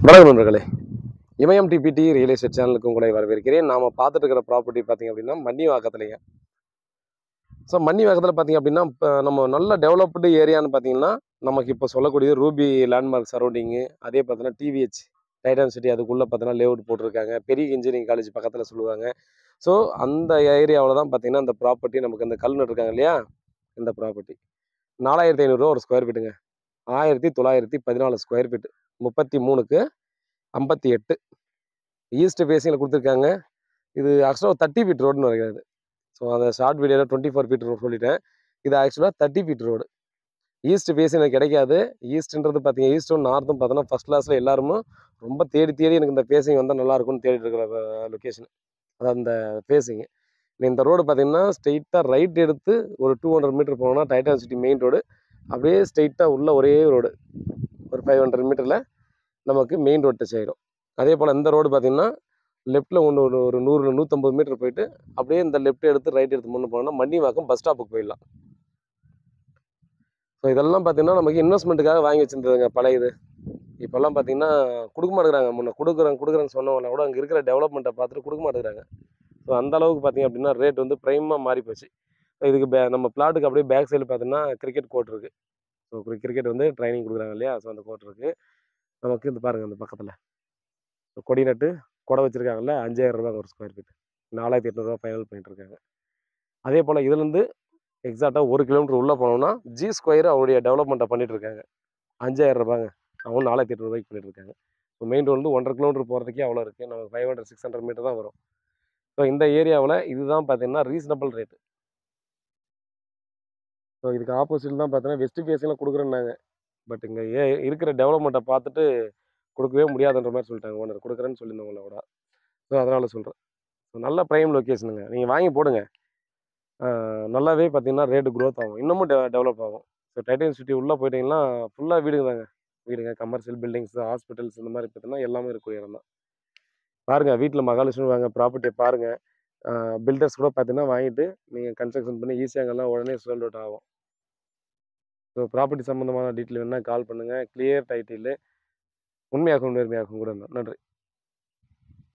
வணக்கம் நண்பர்களே. இமயம் DBT real estate சேனலுக்கு உங்களை வரவேற்கிறேன். நாம் பார்த்துட்டு இருக்கிற ப்ராப்பர்ட்டி பார்த்தீங்க அப்படின்னா மன்னிவாக்கத்துலைங்க. ஸோ மன்னிவாக்கத்தில் பார்த்தீங்க அப்படின்னா இப்போ நம்ம நல்ல டெவலப்டு ஏரியான்னு பார்த்தீங்கன்னா நமக்கு இப்போ சொல்லக்கூடிய ரூபி லேண்ட்மார்க் சரௌண்டிங்கு, அதே பார்த்தீங்கன்னா டிவிஹெச் டைட்டன் சிட்டி அதுக்குள்ளே பார்த்தீங்கன்னா லேஅவுட் போட்டிருக்காங்க. பெரிய இன்ஜினியரிங் காலேஜ் பக்கத்தில் சொல்லுவாங்க. ஸோ அந்த ஏரியாவில் தான் பார்த்தீங்கன்னா இந்த ப்ராப்பர்ட்டி நமக்கு இந்த கல் நட்டுருக்காங்க இல்லையா, இந்த ப்ராப்பர்ட்டி 4500 ஒரு ஸ்கொயர் ஃபீட்டுங்க. 1914 ஸ்கொயர் ஃபீட்டு, 33க்கு 58 ஈஸ்ட் ஃபேஸிங்கில் கொடுத்துருக்காங்க. இது ஆக்சுவலாக 30 ஃபீட் ரோடுன்னு வருகிறது. ஸோ அந்த ஷார்ட் வீடியோவில் 24 ஃபீட் ரோடு சொல்லிட்டேன். இது ஆக்சுவலாக 30 ஃபீட் ரோடு. ஈஸ்ட் ஃபேஸிங் எனக்கு கிடைக்காது. ஈஸ்ட்ன்றது பார்த்தீங்க, ஈஸ்ட்டும் நார்த்தும் பார்த்தோன்னா ஃபஸ்ட் கிளாஸில் எல்லாருமே ரொம்ப தேடி தேடி எனக்கு இந்த ஃபேஸிங் வந்தால் நல்லாயிருக்கும்னு தேடிட்டு இருக்கிற லொக்கேஷன். அதாவது அந்த ஃபேஸிங்கு இந்த ரோடு பார்த்தீங்கன்னா ஸ்ட்ரெயிட்டாக ரைட் எடுத்து ஒரு 200 மீட்டர் போனோம்னா டைட்டன் சிட்டி மெயின் ரோடு. அப்படியே ஸ்ட்ரெயிட்டாக உள்ள ஒரே ரோடு ஒரு 500 மீட்டரில் நமக்கு மெயின் ரோடு டச் ஆகிடும். அதே போல் இந்த ரோடு பார்த்திங்கன்னா லெஃப்ட்டில் ஒரு 100-150 மீட்டர் போயிட்டு அப்படியே இந்த லெஃப்ட் எடுத்து ரைட் எடுத்து முன்னே போனோம்னா மன்னிவாக்கம் பஸ் ஸ்டாப்புக்கு போயிடலாம். ஸோ இதெல்லாம் பார்த்திங்கன்னா நமக்கு இன்வெஸ்ட்மெண்ட்டுக்காக வாங்கி வச்சுருந்ததுங்க பழைய இது. இப்போல்லாம் பார்த்திங்கன்னா கொடுக்க மாட்டேங்கிறாங்க. முன்னே கொடுக்குறேன்னு சொன்னவங்கள கூட அங்கே இருக்கிற டெவலப்மெண்ட்டை பார்த்துட்டு கொடுக்க மாட்டேங்கிறாங்க. ஸோ அந்த அளவுக்கு பார்த்திங்க அப்படின்னா ரேட் வந்து ப்ரைமாக மாறி போச்சு. இதுக்கு நம்ம பிளாட்டுக்கு அப்படியே பேக் சைடு பார்த்தீங்கன்னா கிரிக்கெட் கோர்ட் இருக்குது. ஸோ கிரிக்கெட் வந்து ட்ரைனிங் கொடுக்குறாங்க இல்லையா, ஸோ அந்த கோர்ட் இருக்குது. நமக்கு இந்த பாருங்கள் அந்த பக்கத்தில் கொடி நட்டு கொடை வச்சுருக்காங்கல்ல, 5000 ரூபா ஒரு ஸ்கொயர் ஃபீட், 4800 ஃபைனல் பண்ணிட்டுருக்காங்க. அதே போல் இதுலேருந்து எக்ஸாக்டாக 1 கிலோமீட்டர் உள்ளே போனோம்னா ஜி ஸ்கொயர் அவருடைய டெவலப்மெண்ட்டை பண்ணிட்டுருக்காங்க. 5000 ரூபாங்க, அவங்க 4800 பண்ணிட்டுருக்காங்க. ஸோ மெயின் ரோடு வந்து 1.5 கிலோமீட்டர் போகிறதுக்கே அவ்வளோ இருக்குது. நமக்கு 500-600 மீட்டர் தான் வரும். ஸோ இந்த ஏரியாவில் இதுதான் பார்த்தீங்கன்னா ரீசனபிள் ரேட்டு. ஸோ இதுக்கு ஆப்போசிட் தான் பார்த்தீங்கன்னா வெஸ்ட் ஃபேஸிங்கில் கொடுக்குறேன்னாங்க. பட் இங்கே இருக்கிற டெவலப்மெண்ட்டை பார்த்துட்டு கொடுக்கவே முடியாதுன்ற மாதிரி சொல்லிட்டாங்க ஓனர். கொடுக்குறேன்னு சொல்லியிருந்தவங்கள கூட. ஸோ அதனால் சொல்கிறேன். ஸோ நல்ல ப்ரைம் லொக்கேஷனுங்க. நீங்கள் வாங்கி போடுங்க. நல்லாவே பார்த்தீங்கன்னா ரேட்டு க்ரோத் ஆகும், இன்னமும் டெவலப் ஆகும். ஸோ டைட்டன் சிட்டி உள்ளே போயிட்டீங்கன்னா ஃபுல்லாக வீடுங்க தாங்க. வீடுங்க, கமர்ஷியல் பில்டிங்ஸ், ஹாஸ்பிட்டல்ஸ் இந்த மாதிரி பார்த்தீங்கன்னா எல்லாமே இருக்கக்கூடிய இடம் தான். பாருங்கள், வீட்டில் மகாலட்சுமி வாங்க ப்ராப்பர்ட்டியை பாருங்கள். பில்டர்ஸ் கூட பார்த்தீங்கன்னா வாங்கிட்டு நீங்கள் கன்ஸ்ட்ரக்ஷன் பண்ணி ஈஸியாகலாம் உடனே சோல்ட் அவுட் ஆகும். ஸோ ப்ராப்பர்ட்டி சம்மந்தமான டீட்டெயில் வேணால் கால் பண்ணுங்கள். கிளியர் டைட்டில் உண்மையாகவும் நேர்மையாகவும் கூட இருந்தால் நன்றி.